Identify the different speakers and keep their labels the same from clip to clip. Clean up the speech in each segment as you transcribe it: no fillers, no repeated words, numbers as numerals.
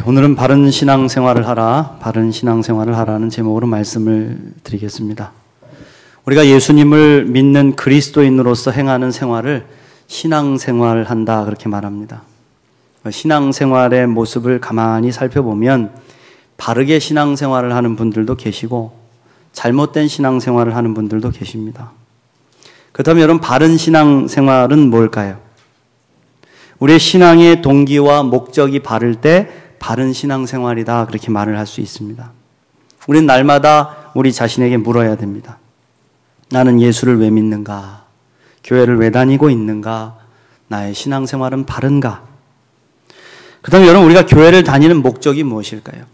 Speaker 1: 오늘은 바른 신앙생활을 하라, 바른 신앙생활을 하라는 제목으로 말씀을 드리겠습니다. 우리가 예수님을 믿는 그리스도인으로서 행하는 생활을 신앙생활을 한다 그렇게 말합니다. 신앙생활의 모습을 가만히 살펴보면 바르게 신앙생활을 하는 분들도 계시고 잘못된 신앙생활을 하는 분들도 계십니다. 그렇다면 여러분, 바른 신앙생활은 뭘까요? 우리의 신앙의 동기와 목적이 바를 때 바른 신앙생활이다 그렇게 말을 할 수 있습니다. 우리는 날마다 우리 자신에게 물어야 됩니다. 나는 예수를 왜 믿는가? 교회를 왜 다니고 있는가? 나의 신앙생활은 바른가? 그렇다면 여러분, 우리가 교회를 다니는 목적이 무엇일까요?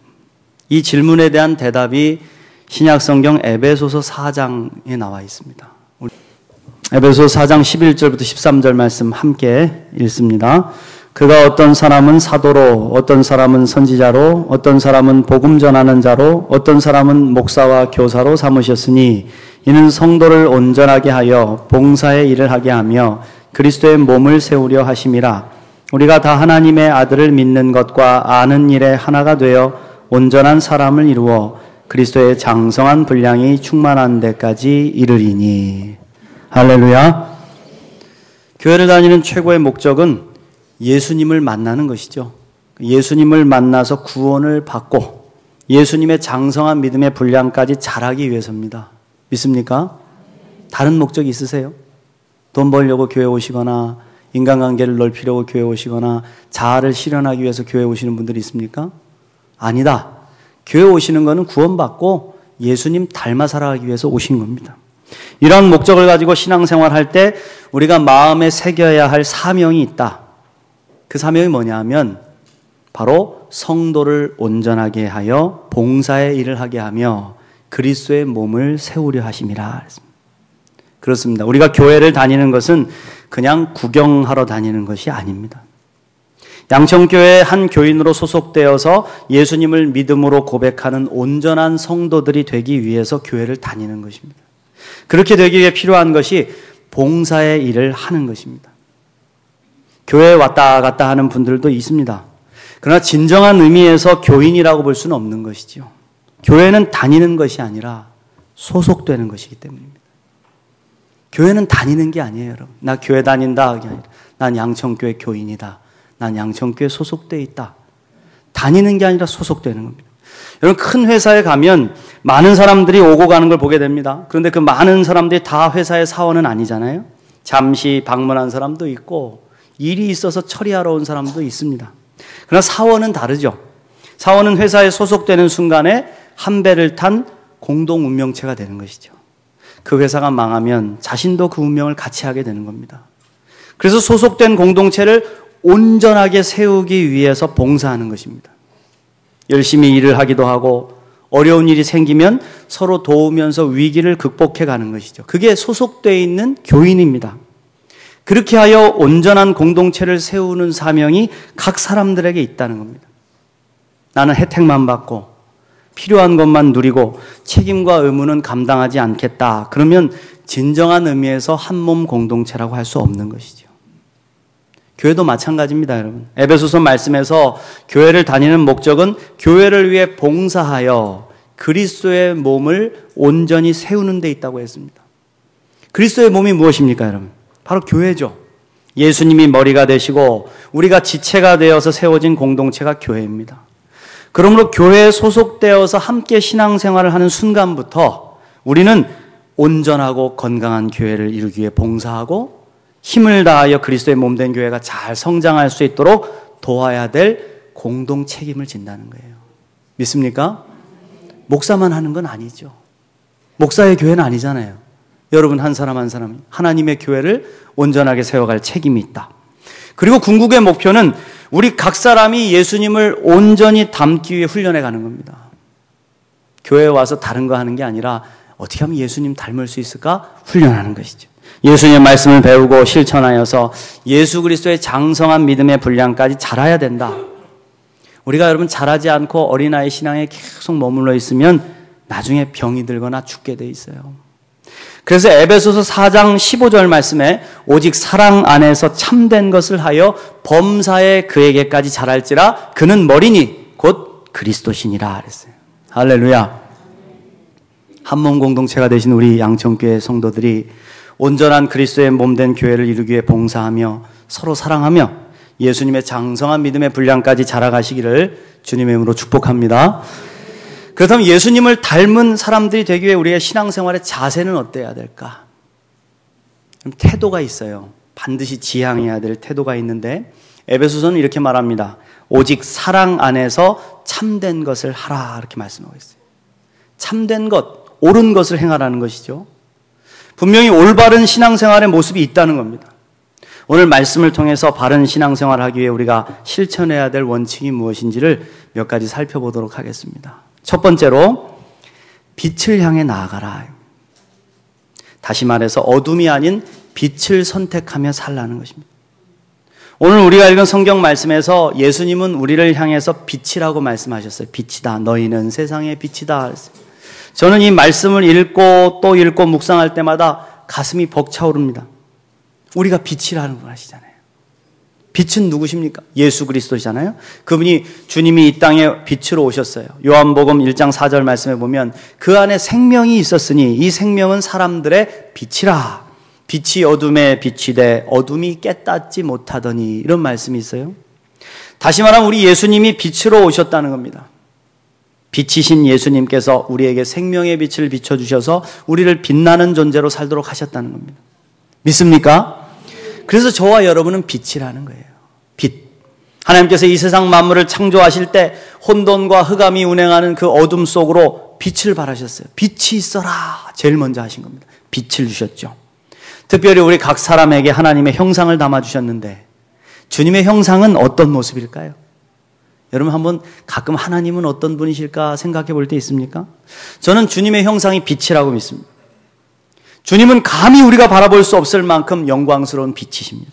Speaker 1: 이 질문에 대한 대답이 신약성경 에베소서 4장에 나와 있습니다. 에베소서 4장 11절부터 13절 말씀 함께 읽습니다. 그가 어떤 사람은 사도로, 어떤 사람은 선지자로, 어떤 사람은 복음 전하는 자로, 어떤 사람은 목사와 교사로 삼으셨으니 이는 성도를 온전하게 하여 봉사의 일을 하게 하며 그리스도의 몸을 세우려 하심이라. 우리가 다 하나님의 아들을 믿는 것과 아는 일에 하나가 되어 온전한 사람을 이루어 그리스도의 장성한 분량이 충만한 데까지 이르리니. 할렐루야. 교회를 다니는 최고의 목적은 예수님을 만나는 것이죠. 예수님을 만나서 구원을 받고 예수님의 장성한 믿음의 분량까지 자라기 위해서입니다. 믿습니까? 다른 목적이 있으세요? 돈 벌려고 교회 오시거나 인간관계를 넓히려고 교회 오시거나 자아를 실현하기 위해서 교회 오시는 분들이 있습니까? 아니다. 교회 오시는 것은 구원받고 예수님 닮아 살아가기 위해서 오신 겁니다. 이런 목적을 가지고 신앙생활할 때 우리가 마음에 새겨야 할 사명이 있다. 그 사명이 뭐냐 하면 바로 성도를 온전하게 하여 봉사의 일을 하게 하며 그리스도의 몸을 세우려 하심이라. 그렇습니다. 우리가 교회를 다니는 것은 그냥 구경하러 다니는 것이 아닙니다. 양천교회 한 교인으로 소속되어서 예수님을 믿음으로 고백하는 온전한 성도들이 되기 위해서 교회를 다니는 것입니다. 그렇게 되기 위해 필요한 것이 봉사의 일을 하는 것입니다. 교회에 왔다 갔다 하는 분들도 있습니다. 그러나 진정한 의미에서 교인이라고 볼 수는 없는 것이죠. 교회는 다니는 것이 아니라 소속되는 것이기 때문입니다. 교회는 다니는 게 아니에요, 여러분. 나 교회 다닌다, 그게 아니라 난 양천교회 교인이다. 난 양천교회 소속되어 있다. 다니는 게 아니라 소속되는 겁니다. 여러분, 큰 회사에 가면 많은 사람들이 오고 가는 걸 보게 됩니다. 그런데 그 많은 사람들이 다 회사의 사원은 아니잖아요. 잠시 방문한 사람도 있고 일이 있어서 처리하러 온 사람도 있습니다. 그러나 사원은 다르죠. 사원은 회사에 소속되는 순간에 한 배를 탄 공동 운명체가 되는 것이죠. 그 회사가 망하면 자신도 그 운명을 같이 하게 되는 겁니다. 그래서 소속된 공동체를 온전하게 세우기 위해서 봉사하는 것입니다. 열심히 일을 하기도 하고 어려운 일이 생기면 서로 도우면서 위기를 극복해 가는 것이죠. 그게 소속되어 있는 교인입니다. 그렇게 하여 온전한 공동체를 세우는 사명이 각 사람들에게 있다는 겁니다. 나는 혜택만 받고 필요한 것만 누리고 책임과 의무는 감당하지 않겠다. 그러면 진정한 의미에서 한몸 공동체라고 할 수 없는 것이죠. 교회도 마찬가지입니다, 여러분. 에베소서 말씀에서 교회를 다니는 목적은 교회를 위해 봉사하여 그리스도의 몸을 온전히 세우는 데 있다고 했습니다. 그리스도의 몸이 무엇입니까, 여러분? 바로 교회죠. 예수님이 머리가 되시고 우리가 지체가 되어서 세워진 공동체가 교회입니다. 그러므로 교회에 소속되어서 함께 신앙생활을 하는 순간부터 우리는 온전하고 건강한 교회를 이루기 위해 봉사하고 힘을 다하여 그리스도의 몸된 교회가 잘 성장할 수 있도록 도와야 될 공동 책임을 진다는 거예요. 믿습니까? 목사만 하는 건 아니죠. 목사의 교회는 아니잖아요. 여러분 한 사람 한 사람이 하나님의 교회를 온전하게 세워갈 책임이 있다. 그리고 궁극의 목표는 우리 각 사람이 예수님을 온전히 닮기 위해 훈련해 가는 겁니다. 교회에 와서 다른 거 하는 게 아니라 어떻게 하면 예수님 닮을 수 있을까? 훈련하는 것이죠. 예수님의 말씀을 배우고 실천하여서 예수 그리스도의 장성한 믿음의 분량까지 자라야 된다. 우리가 여러분 자라지 않고 어린아이 신앙에 계속 머물러 있으면 나중에 병이 들거나 죽게 돼 있어요. 그래서 에베소서 4장 15절 말씀에 오직 사랑 안에서 참된 것을 하여 범사에 그에게까지 자랄지라 그는 머리니 곧 그리스도시니라 그랬어요. 할렐루야. 한몸 공동체가 되신 우리 양천교회 성도들이 온전한 그리스도의 몸된 교회를 이루기 위해 봉사하며 서로 사랑하며 예수님의 장성한 믿음의 분량까지 자라가시기를 주님의 이름으로 축복합니다. 그렇다면 예수님을 닮은 사람들이 되기 위해 우리의 신앙생활의 자세는 어때야 될까? 태도가 있어요. 반드시 지향해야 될 태도가 있는데 에베소서는 이렇게 말합니다. 오직 사랑 안에서 참된 것을 하라 이렇게 말씀하고 있어요. 참된 것, 옳은 것을 행하라는 것이죠. 분명히 올바른 신앙생활의 모습이 있다는 겁니다. 오늘 말씀을 통해서 바른 신앙생활을 하기 위해 우리가 실천해야 될 원칙이 무엇인지를 몇 가지 살펴보도록 하겠습니다. 첫 번째로 빛을 향해 나아가라. 다시 말해서 어둠이 아닌 빛을 선택하며 살라는 것입니다. 오늘 우리가 읽은 성경 말씀에서 예수님은 우리를 향해서 빛이라고 말씀하셨어요. 빛이다. 너희는 세상의 빛이다. 저는 이 말씀을 읽고 또 읽고 묵상할 때마다 가슴이 벅차오릅니다. 우리가 빛이라는 걸 아시잖아요. 빛은 누구십니까? 예수 그리스도시잖아요. 그분이 주님이 이 땅에 빛으로 오셨어요. 요한복음 1장 4절 말씀에 보면 그 안에 생명이 있었으니 이 생명은 사람들의 빛이라. 빛이 어둠에 빛이 돼 어둠이 깨닫지 못하더니 이런 말씀이 있어요. 다시 말하면 우리 예수님이 빛으로 오셨다는 겁니다. 빛이신 예수님께서 우리에게 생명의 빛을 비춰주셔서 우리를 빛나는 존재로 살도록 하셨다는 겁니다. 믿습니까? 그래서 저와 여러분은 빛이라는 거예요. 빛. 하나님께서 이 세상 만물을 창조하실 때 혼돈과 흑암이 운행하는 그 어둠 속으로 빛을 발하셨어요. 빛이 있어라. 제일 먼저 하신 겁니다. 빛을 주셨죠. 특별히 우리 각 사람에게 하나님의 형상을 담아주셨는데 주님의 형상은 어떤 모습일까요? 여러분 한번 가끔 하나님은 어떤 분이실까 생각해 볼 때 있습니까? 저는 주님의 형상이 빛이라고 믿습니다. 주님은 감히 우리가 바라볼 수 없을 만큼 영광스러운 빛이십니다.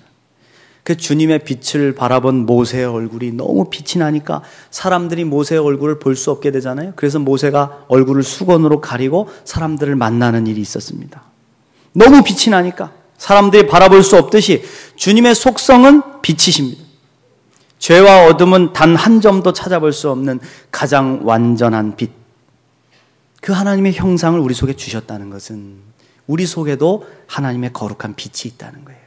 Speaker 1: 그 주님의 빛을 바라본 모세의 얼굴이 너무 빛이 나니까 사람들이 모세의 얼굴을 볼 수 없게 되잖아요. 그래서 모세가 얼굴을 수건으로 가리고 사람들을 만나는 일이 있었습니다. 너무 빛이 나니까 사람들이 바라볼 수 없듯이 주님의 속성은 빛이십니다. 죄와 어둠은 단 한 점도 찾아볼 수 없는 가장 완전한 빛. 그 하나님의 형상을 우리 속에 주셨다는 것은 우리 속에도 하나님의 거룩한 빛이 있다는 거예요.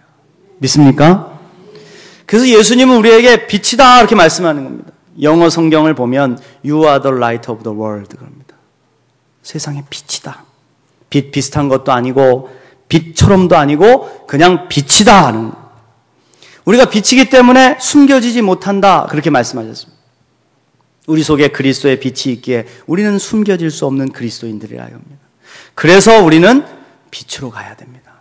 Speaker 1: 믿습니까? 그래서 예수님은 우리에게 빛이다 이렇게 말씀하는 겁니다. 영어 성경을 보면 You are the light of the world 그럽니다. 세상의 빛이다. 빛 비슷한 것도 아니고 빛처럼도 아니고 그냥 빛이다 하는 거예요. 우리가 빛이기 때문에 숨겨지지 못한다 그렇게 말씀하셨습니다. 우리 속에 그리스도의 빛이 있기에 우리는 숨겨질 수 없는 그리스도인들이라 합니다. 그래서 우리는 빛으로 가야 됩니다.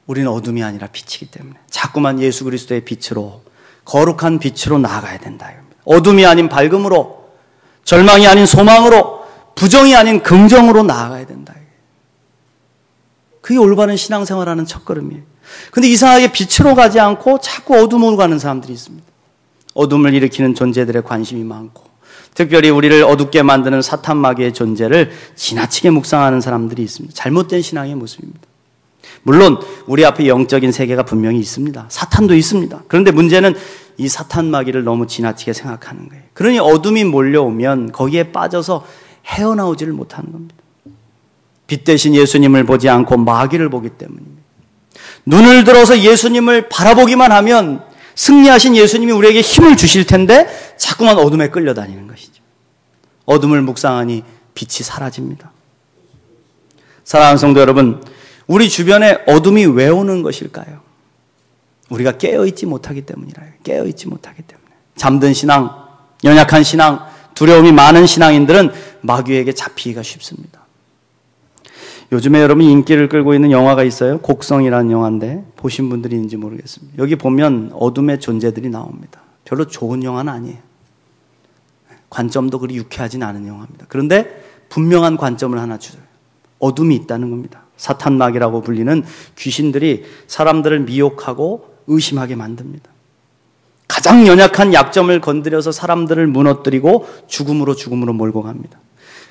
Speaker 1: 우리는 어둠이 아니라 빛이기 때문에 자꾸만 예수 그리스도의 빛으로 거룩한 빛으로 나아가야 된다. 어둠이 아닌 밝음으로 절망이 아닌 소망으로 부정이 아닌 긍정으로 나아가야 된다. 그게 올바른 신앙생활하는 첫걸음이에요. 근데 이상하게 빛으로 가지 않고 자꾸 어둠으로 가는 사람들이 있습니다. 어둠을 일으키는 존재들에 관심이 많고 특별히 우리를 어둡게 만드는 사탄 마귀의 존재를 지나치게 묵상하는 사람들이 있습니다. 잘못된 신앙의 모습입니다. 물론 우리 앞에 영적인 세계가 분명히 있습니다. 사탄도 있습니다. 그런데 문제는 이 사탄 마귀를 너무 지나치게 생각하는 거예요. 그러니 어둠이 몰려오면 거기에 빠져서 헤어나오지를 못하는 겁니다. 빛 대신 예수님을 보지 않고 마귀를 보기 때문입니다. 눈을 들어서 예수님을 바라보기만 하면 승리하신 예수님이 우리에게 힘을 주실 텐데 자꾸만 어둠에 끌려다니는 것이죠. 어둠을 묵상하니 빛이 사라집니다. 사랑하는 성도 여러분, 우리 주변에 어둠이 왜 오는 것일까요? 우리가 깨어있지 못하기 때문이라요. 깨어있지 못하기 때문에. 잠든 신앙, 연약한 신앙, 두려움이 많은 신앙인들은 마귀에게 잡히기가 쉽습니다. 요즘에 여러분 인기를 끌고 있는 영화가 있어요. 곡성이라는 영화인데 보신 분들이 있는지 모르겠습니다. 여기 보면 어둠의 존재들이 나옵니다. 별로 좋은 영화는 아니에요. 관점도 그리 유쾌하진 않은 영화입니다. 그런데 분명한 관점을 하나 주어요. 어둠이 있다는 겁니다. 사탄 마귀라고 불리는 귀신들이 사람들을 미혹하고 의심하게 만듭니다. 가장 연약한 약점을 건드려서 사람들을 무너뜨리고 죽음으로 몰고 갑니다.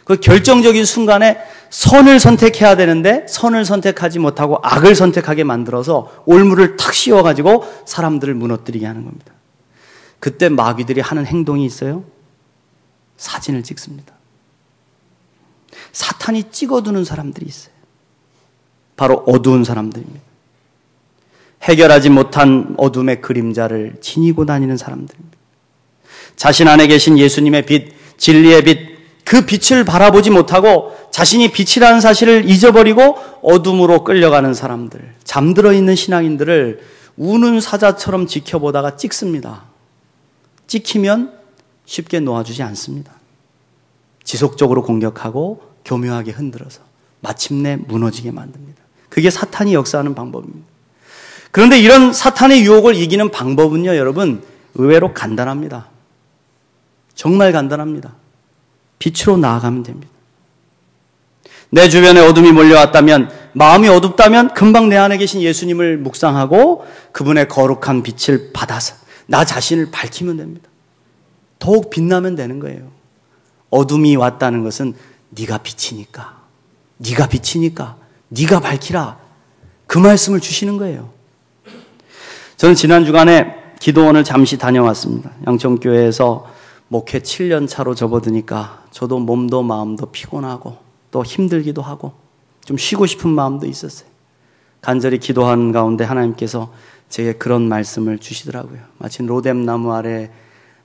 Speaker 1: 그 결정적인 순간에 선을 선택해야 되는데 선을 선택하지 못하고 악을 선택하게 만들어서 올무를 탁 씌워가지고 사람들을 무너뜨리게 하는 겁니다. 그때 마귀들이 하는 행동이 있어요. 사진을 찍습니다. 사탄이 찍어두는 사람들이 있어요. 바로 어두운 사람들입니다. 해결하지 못한 어둠의 그림자를 지니고 다니는 사람들입니다. 자신 안에 계신 예수님의 빛, 진리의 빛, 그 빛을 바라보지 못하고 자신이 빛이라는 사실을 잊어버리고 어둠으로 끌려가는 사람들, 잠들어 있는 신앙인들을 우는 사자처럼 지켜보다가 찍습니다. 찍히면 쉽게 놓아주지 않습니다. 지속적으로 공격하고 교묘하게 흔들어서 마침내 무너지게 만듭니다. 그게 사탄이 역사하는 방법입니다. 그런데 이런 사탄의 유혹을 이기는 방법은요, 여러분, 의외로 간단합니다. 정말 간단합니다. 빛으로 나아가면 됩니다. 내 주변에 어둠이 몰려왔다면, 마음이 어둡다면 금방 내 안에 계신 예수님을 묵상하고 그분의 거룩한 빛을 받아서 나 자신을 밝히면 됩니다. 더욱 빛나면 되는 거예요. 어둠이 왔다는 것은 네가 빛이니까, 네가 빛이니까 네가 밝히라, 그 말씀을 주시는 거예요. 저는 지난 주간에 기도원을 잠시 다녀왔습니다. 양천교회에서 목회 7년 차로 접어드니까 저도 몸도 마음도 피곤하고 또 힘들기도 하고 좀 쉬고 싶은 마음도 있었어요. 간절히 기도하는 가운데 하나님께서 제게 그런 말씀을 주시더라고요. 마치 로뎀나무 아래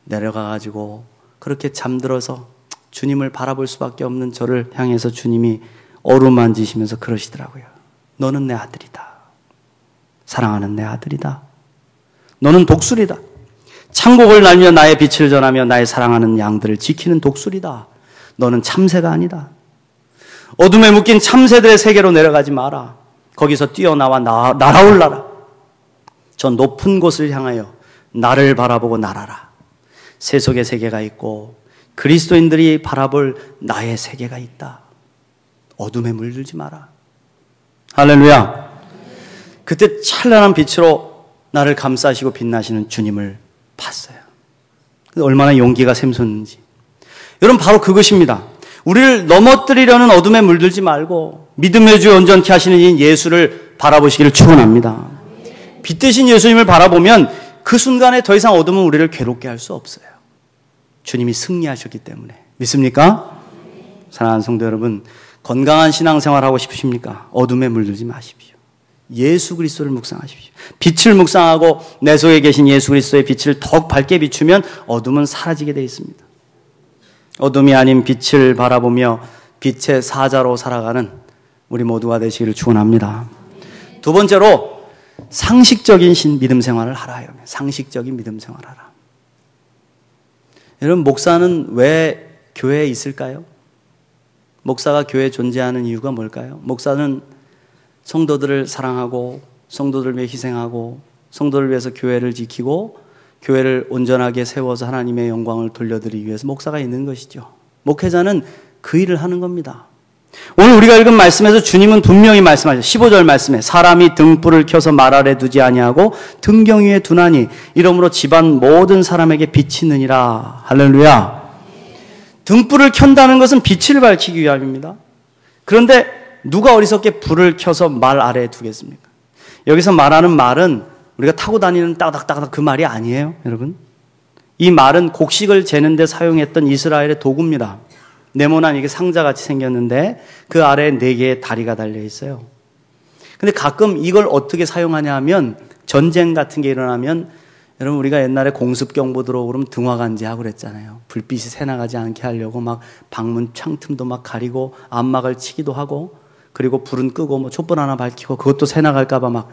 Speaker 1: 내려가가지고 그렇게 잠들어서 주님을 바라볼 수밖에 없는 저를 향해서 주님이 어루만지시면서 그러시더라고요. 너는 내 아들이다. 사랑하는 내 아들이다. 너는 독수리다. 창곡을 날며 나의 빛을 전하며 나의 사랑하는 양들을 지키는 독수리다. 너는 참새가 아니다. 어둠에 묶인 참새들의 세계로 내려가지 마라. 거기서 뛰어나와 날아올라라. 저 높은 곳을 향하여 나를 바라보고 날아라. 세속의 세계가 있고 그리스도인들이 바라볼 나의 세계가 있다. 어둠에 물들지 마라. 할렐루야. 그때 찬란한 빛으로 나를 감싸시고 빛나시는 주님을 봤어요. 얼마나 용기가 샘솟는지. 여러분, 바로 그것입니다. 우리를 넘어뜨리려는 어둠에 물들지 말고 믿음의 주 온전케 하시는 이 예수를 바라보시기를 축원합니다. 빛 대신 예수님을 바라보면 그 순간에 더 이상 어둠은 우리를 괴롭게 할 수 없어요. 주님이 승리하셨기 때문에. 믿습니까? 사랑하는 성도 여러분, 건강한 신앙생활 하고 싶으십니까? 어둠에 물들지 마십시오. 예수 그리스도를 묵상하십시오. 빛을 묵상하고 내 속에 계신 예수 그리스도의 빛을 더욱 밝게 비추면 어둠은 사라지게 되어 있습니다. 어둠이 아닌 빛을 바라보며 빛의 사자로 살아가는 우리 모두가 되시기를 축원합니다. 두 번째로 상식적인 믿음 생활을 하라. 상식적인 믿음 생활을 하라. 여러분, 목사는 왜 교회에 있을까요? 목사가 교회에 존재하는 이유가 뭘까요? 목사는 성도들을 사랑하고 성도들을 위해 희생하고 성도를 위해서 교회를 지키고 교회를 온전하게 세워서 하나님의 영광을 돌려드리기 위해서 목사가 있는 것이죠. 목회자는 그 일을 하는 겁니다. 오늘 우리가 읽은 말씀에서 주님은 분명히 말씀하셨어요. 15절 말씀에 사람이 등불을 켜서 말 아래 두지 아니하고 등경 위에 두나니 이러므로 집안 모든 사람에게 빛이 느니라. 할렐루야. 등불을 켠다는 것은 빛을 밝히기 위함입니다. 그런데 누가 어리석게 불을 켜서 말 아래에 두겠습니까? 여기서 말하는 말은 우리가 타고 다니는 따닥따닥 그 말이 아니에요, 여러분. 이 말은 곡식을 재는 데 사용했던 이스라엘의 도구입니다. 네모난 이게 상자같이 생겼는데 그 아래에 4개의 다리가 달려 있어요. 근데 가끔 이걸 어떻게 사용하냐 하면 전쟁 같은 게 일어나면 여러분 우리가 옛날에 공습경보 들어오고 그러면 등화관제하고 그랬잖아요. 불빛이 새나가지 않게 하려고 막 방문 창틈도 막 가리고 암막을 치기도 하고 그리고 불은 끄고 뭐 촛불 하나 밝히고 그것도 새나갈까 봐 막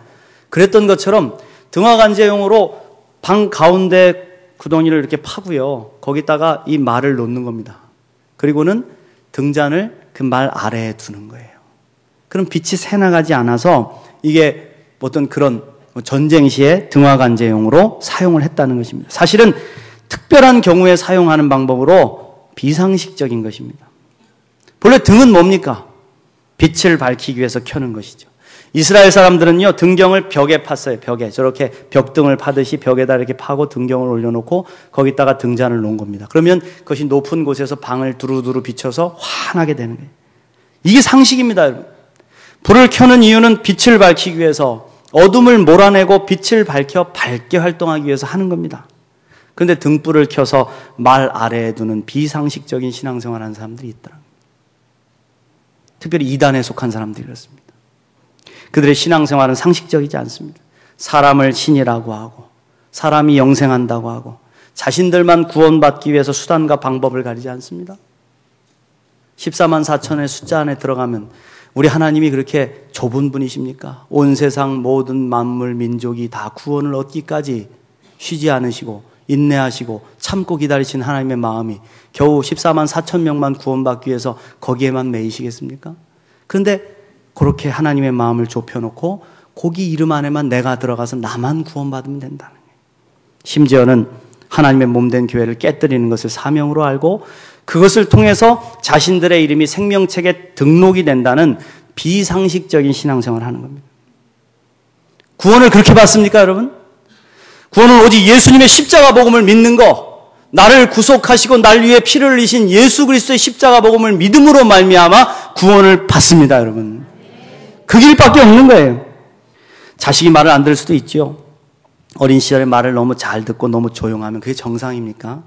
Speaker 1: 그랬던 것처럼 등화관제용으로 방 가운데 구덩이를 이렇게 파고요. 거기다가 이 말을 놓는 겁니다. 그리고는 등잔을 그 말 아래에 두는 거예요. 그럼 빛이 새나가지 않아서 이게 어떤 그런 전쟁 시에 등화관제용으로 사용을 했다는 것입니다. 사실은 특별한 경우에 사용하는 방법으로 비상식적인 것입니다. 본래 등은 뭡니까? 빛을 밝히기 위해서 켜는 것이죠. 이스라엘 사람들은요, 등경을 벽에 팠어요. 벽에. 저렇게 벽등을 파듯이 벽에다 이렇게 파고 등경을 올려놓고 거기다가 등잔을 놓은 겁니다. 그러면 그것이 높은 곳에서 방을 두루두루 비춰서 환하게 되는 거예요. 이게 상식입니다, 여러분. 불을 켜는 이유는 빛을 밝히기 위해서 어둠을 몰아내고 빛을 밝혀 밝게 활동하기 위해서 하는 겁니다. 그런데 등불을 켜서 말 아래에 두는 비상식적인 신앙생활을 하는 사람들이 있더라고요. 특별히 이단에 속한 사람들이 그렇습니다. 그들의 신앙생활은 상식적이지 않습니다. 사람을 신이라고 하고 사람이 영생한다고 하고 자신들만 구원받기 위해서 수단과 방법을 가리지 않습니다. 14만 4천의 숫자 안에 들어가면 우리 하나님이 그렇게 좁은 분이십니까? 온 세상 모든 만물 민족이 다 구원을 얻기까지 쉬지 않으시고 인내하시고 참고 기다리신 하나님의 마음이 겨우 14만 4천 명만 구원받기 위해서 거기에만 매이시겠습니까? 그런데 그렇게 하나님의 마음을 좁혀놓고 거기 이름 안에만 내가 들어가서 나만 구원받으면 된다는 거예요. 심지어는 하나님의 몸된 교회를 깨뜨리는 것을 사명으로 알고 그것을 통해서 자신들의 이름이 생명책에 등록이 된다는 비상식적인 신앙생활을 하는 겁니다. 구원을 그렇게 받습니까, 여러분? 구원은 오직 예수님의 십자가 복음을 믿는 거, 나를 구속하시고 날 위해 피를 흘리신 예수 그리스도의 십자가 복음을 믿음으로 말미암아 구원을 받습니다, 여러분. 그 길밖에 없는 거예요. 자식이 말을 안 들을 수도 있죠. 어린 시절에 말을 너무 잘 듣고 너무 조용하면 그게 정상입니까?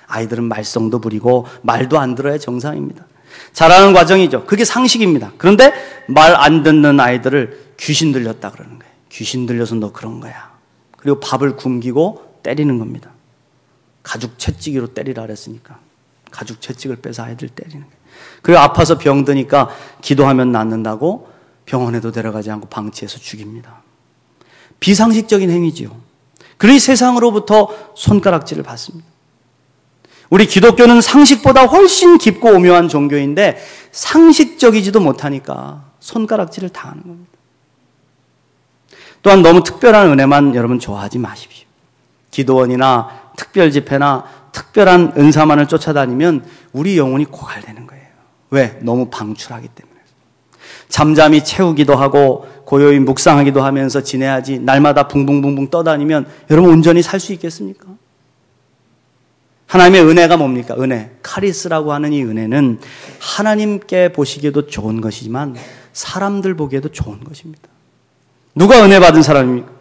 Speaker 1: 아이들은 말썽도 부리고 말도 안 들어야 정상입니다. 자라는 과정이죠. 그게 상식입니다. 그런데 말 안 듣는 아이들을 귀신 들렸다 그러는 거예요. 귀신 들려서 너 그런 거야. 그리고 밥을 굶기고 때리는 겁니다. 가죽 채찍으로 때리라 그랬으니까 가죽 채찍을 빼서 아이들 때리는 거예요. 그리고 아파서 병드니까 기도하면 낫는다고 병원에도 데려가지 않고 방치해서 죽입니다. 비상식적인 행위지요. 그러니 세상으로부터 손가락질을 받습니다. 우리 기독교는 상식보다 훨씬 깊고 오묘한 종교인데 상식적이지도 못하니까 손가락질을 당하는 겁니다. 또한 너무 특별한 은혜만 여러분 좋아하지 마십시오. 기도원이나 특별 집회나 특별한 은사만을 쫓아다니면 우리 영혼이 고갈되는 거예요. 왜? 너무 방출하기 때문에. 잠잠히 채우기도 하고 고요히 묵상하기도 하면서 지내야지 날마다 붕붕붕붕 떠다니면 여러분 온전히 살 수 있겠습니까? 하나님의 은혜가 뭡니까? 은혜. 카리스라고 하는 이 은혜는 하나님께 보시기에도 좋은 것이지만 사람들 보기에도 좋은 것입니다. 누가 은혜 받은 사람입니까?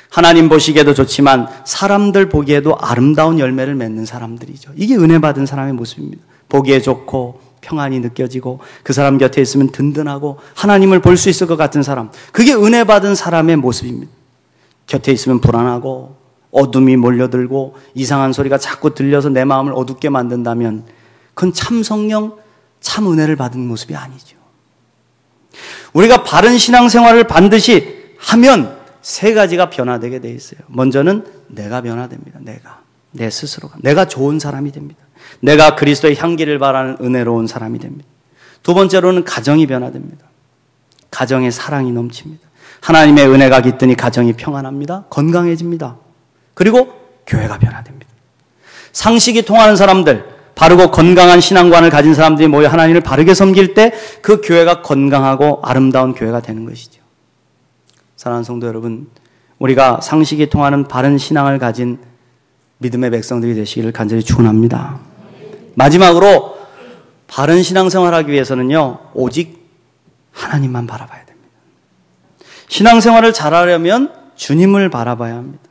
Speaker 1: 하나님 보시기에도 좋지만 사람들 보기에도 아름다운 열매를 맺는 사람들이죠. 이게 은혜 받은 사람의 모습입니다. 보기에 좋고 평안이 느껴지고 그 사람 곁에 있으면 든든하고 하나님을 볼 수 있을 것 같은 사람. 그게 은혜 받은 사람의 모습입니다. 곁에 있으면 불안하고 어둠이 몰려들고 이상한 소리가 자꾸 들려서 내 마음을 어둡게 만든다면 그건 참 성령, 참 은혜를 받은 모습이 아니죠. 우리가 바른 신앙생활을 반드시 하면 세 가지가 변화되게 돼 있어요. 먼저는 내가 변화됩니다. 내 스스로가. 내가 좋은 사람이 됩니다. 내가 그리스도의 향기를 바라는 은혜로운 사람이 됩니다. 두 번째로는 가정이 변화됩니다. 가정에 사랑이 넘칩니다. 하나님의 은혜가 깃드니 가정이 평안합니다. 건강해집니다. 그리고 교회가 변화됩니다. 상식이 통하는 사람들, 바르고 건강한 신앙관을 가진 사람들이 모여 하나님을 바르게 섬길 때 그 교회가 건강하고 아름다운 교회가 되는 것이죠. 사랑하는 성도 여러분, 우리가 상식이 통하는 바른 신앙을 가진 믿음의 백성들이 되시기를 간절히 축원합니다. 마지막으로 바른 신앙생활을 하기 위해서는요, 오직 하나님만 바라봐야 됩니다. 신앙생활을 잘하려면 주님을 바라봐야 합니다.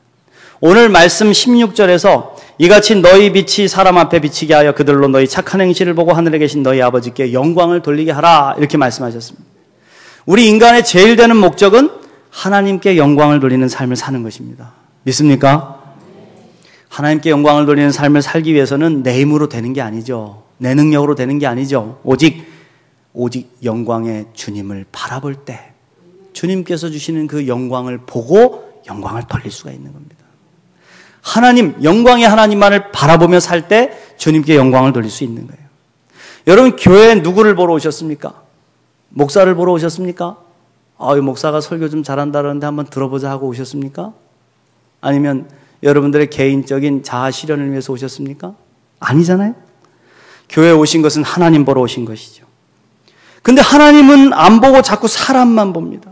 Speaker 1: 오늘 말씀 16절에서 이같이 너희 빛이 사람 앞에 비치게 하여 그들로 너희 착한 행실을 보고 하늘에 계신 너희 아버지께 영광을 돌리게 하라, 이렇게 말씀하셨습니다. 우리 인간의 제일 되는 목적은 하나님께 영광을 돌리는 삶을 사는 것입니다. 믿습니까? 하나님께 영광을 돌리는 삶을 살기 위해서는 내 힘으로 되는 게 아니죠. 내 능력으로 되는 게 아니죠. 오직 영광의 주님을 바라볼 때 주님께서 주시는 그 영광을 보고 영광을 돌릴 수가 있는 겁니다. 하나님, 영광의 하나님만을 바라보며 살 때 주님께 영광을 돌릴 수 있는 거예요. 여러분, 교회에 누구를 보러 오셨습니까? 목사를 보러 오셨습니까? 이 목사가 설교 좀 잘한다는데 한번 들어보자 하고 오셨습니까? 아니면 여러분들의 개인적인 자아 실현을 위해서 오셨습니까? 아니잖아요. 교회에 오신 것은 하나님 보러 오신 것이죠. 근데 하나님은 안 보고 자꾸 사람만 봅니다.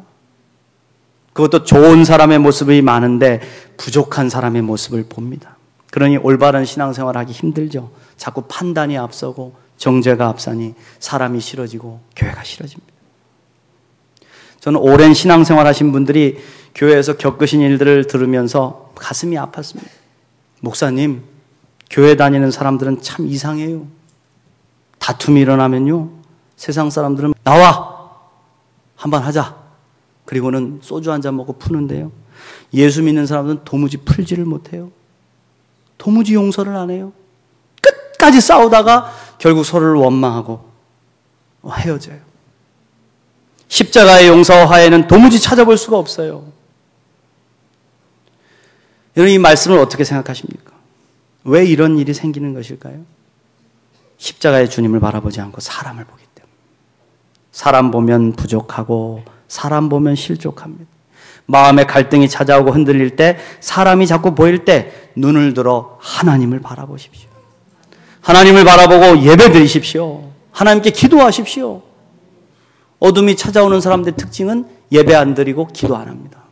Speaker 1: 그것도 좋은 사람의 모습이 많은데 부족한 사람의 모습을 봅니다. 그러니 올바른 신앙생활을 하기 힘들죠. 자꾸 판단이 앞서고 정죄가 앞서니 사람이 싫어지고 교회가 싫어집니다. 저는 오랜 신앙생활 하신 분들이 교회에서 겪으신 일들을 들으면서 가슴이 아팠습니다. 목사님, 교회 다니는 사람들은 참 이상해요. 다툼이 일어나면요, 세상 사람들은 나와! 한번 하자. 그리고는 소주 한 잔 먹고 푸는데요, 예수 믿는 사람들은 도무지 풀지를 못해요. 도무지 용서를 안 해요. 끝까지 싸우다가 결국 서로를 원망하고 헤어져요. 십자가의 용서와 화해는 도무지 찾아볼 수가 없어요. 여러분, 이 말씀을 어떻게 생각하십니까? 왜 이런 일이 생기는 것일까요? 십자가의 주님을 바라보지 않고 사람을 보기 때문에. 사람 보면 부족하고 사람 보면 실족합니다. 마음의 갈등이 찾아오고 흔들릴 때, 사람이 자꾸 보일 때 눈을 들어 하나님을 바라보십시오. 하나님을 바라보고 예배드리십시오. 하나님께 기도하십시오. 어둠이 찾아오는 사람들의 특징은 예배 안 드리고 기도 안 합니다.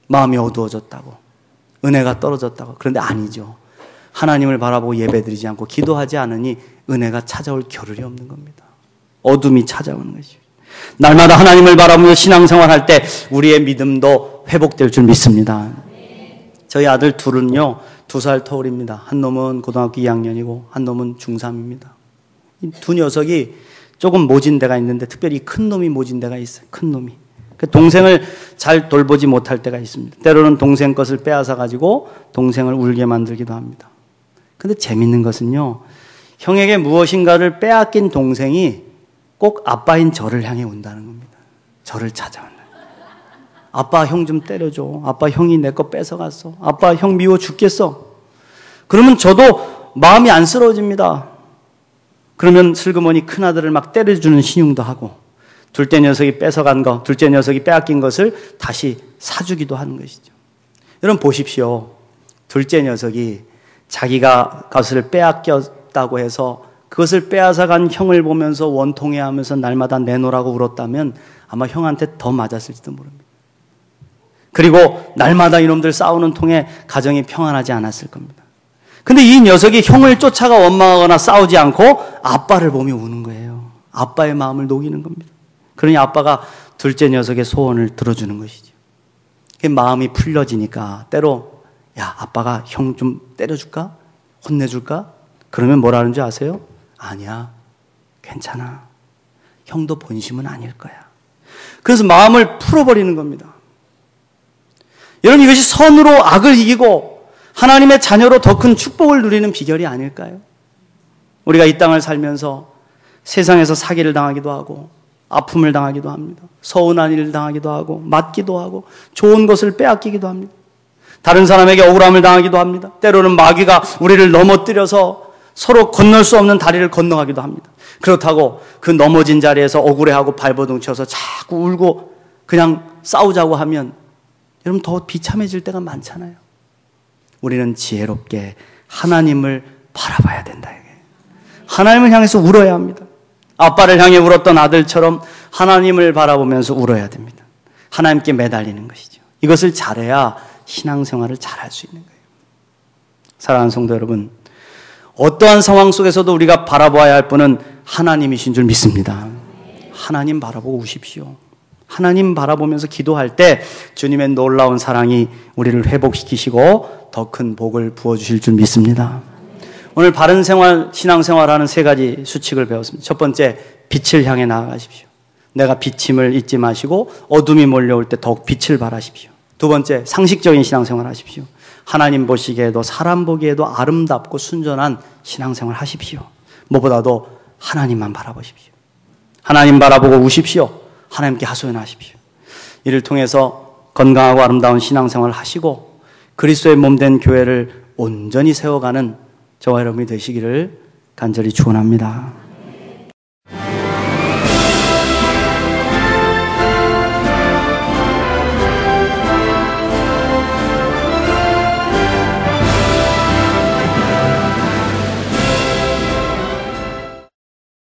Speaker 1: 마음이 어두워졌다고, 은혜가 떨어졌다고. 그런데 아니죠. 하나님을 바라보고 예배드리지 않고 기도하지 않으니 은혜가 찾아올 겨를이 없는 겁니다. 어둠이 찾아오는 것이죠. 날마다 하나님을 바라보며 신앙생활할 때 우리의 믿음도 회복될 줄 믿습니다. 저희 아들 둘은요, 2살 터울입니다. 한 놈은 고등학교 2학년이고 한 놈은 중3입니다. 이 두 녀석이 조금 모진 데가 있는데, 특별히 큰 놈이 모진 데가 있어요. 큰 놈이. 동생을 잘 돌보지 못할 때가 있습니다. 때로는 동생 것을 빼앗아 가지고 동생을 울게 만들기도 합니다. 근데 재밌는 것은요, 형에게 무엇인가를 빼앗긴 동생이 꼭 아빠인 저를 향해 온다는 겁니다. 저를 찾아온다. 아빠, 형 좀 때려줘. 아빠, 형이 내 거 뺏어갔어. 아빠, 형 미워 죽겠어. 그러면 저도 마음이 안쓰러워집니다. 그러면 슬그머니 큰아들을 막 때려주는 신용도 하고, 둘째 녀석이 뺏어간 거, 둘째 녀석이 빼앗긴 것을 다시 사주기도 하는 것이죠. 여러분 보십시오. 둘째 녀석이 자기가 것을 빼앗겼다고 해서 그것을 빼앗아간 형을 보면서 원통해하면서 날마다 내놓으라고 울었다면 아마 형한테 더 맞았을지도 모릅니다. 그리고 날마다 이놈들 싸우는 통에 가정이 평안하지 않았을 겁니다. 근데 이 녀석이 형을 쫓아가 원망하거나 싸우지 않고 아빠를 보며 우는 거예요. 아빠의 마음을 녹이는 겁니다. 그러니 아빠가 둘째 녀석의 소원을 들어주는 것이죠. 마음이 풀려지니까 때로, 야, 아빠가 형 좀 때려줄까? 혼내줄까? 그러면 뭐라는 줄 아세요? 아니야, 괜찮아. 형도 본심은 아닐 거야. 그래서 마음을 풀어버리는 겁니다. 여러분, 이것이 선으로 악을 이기고 하나님의 자녀로 더 큰 축복을 누리는 비결이 아닐까요? 우리가 이 땅을 살면서 세상에서 사기를 당하기도 하고 아픔을 당하기도 합니다. 서운한 일을 당하기도 하고 맞기도 하고 좋은 것을 빼앗기기도 합니다. 다른 사람에게 억울함을 당하기도 합니다. 때로는 마귀가 우리를 넘어뜨려서 서로 건널 수 없는 다리를 건너가기도 합니다. 그렇다고 그 넘어진 자리에서 억울해하고 발버둥 쳐서 자꾸 울고 그냥 싸우자고 하면 여러분 더 비참해질 때가 많잖아요. 우리는 지혜롭게 하나님을 바라봐야 된다. 하나님을 향해서 울어야 합니다. 아빠를 향해 울었던 아들처럼 하나님을 바라보면서 울어야 됩니다. 하나님께 매달리는 것이죠. 이것을 잘해야 신앙생활을 잘할 수 있는 거예요. 사랑하는 성도 여러분, 어떠한 상황 속에서도 우리가 바라보아야 할 분은 하나님이신 줄 믿습니다. 하나님 바라보고 우십시오. 하나님 바라보면서 기도할 때 주님의 놀라운 사랑이 우리를 회복시키시고 더 큰 복을 부어주실 줄 믿습니다. 오늘 바른 생활, 신앙생활하는 3가지 수칙을 배웠습니다. 첫 번째, 빛을 향해 나아가십시오. 내가 비침을 잊지 마시고 어둠이 몰려올 때 더욱 빛을 발하십시오. 두 번째, 상식적인 신앙생활 하십시오. 하나님 보시기에도 사람 보기에도 아름답고 순전한 신앙생활 하십시오. 무엇보다도 하나님만 바라보십시오. 하나님 바라보고 우십시오. 하나님께 하소연하십시오. 이를 통해서 건강하고 아름다운 신앙생활을 하시고 그리스도의 몸된 교회를 온전히 세워가는 저와 여러분이 되시기를 간절히 축원합니다.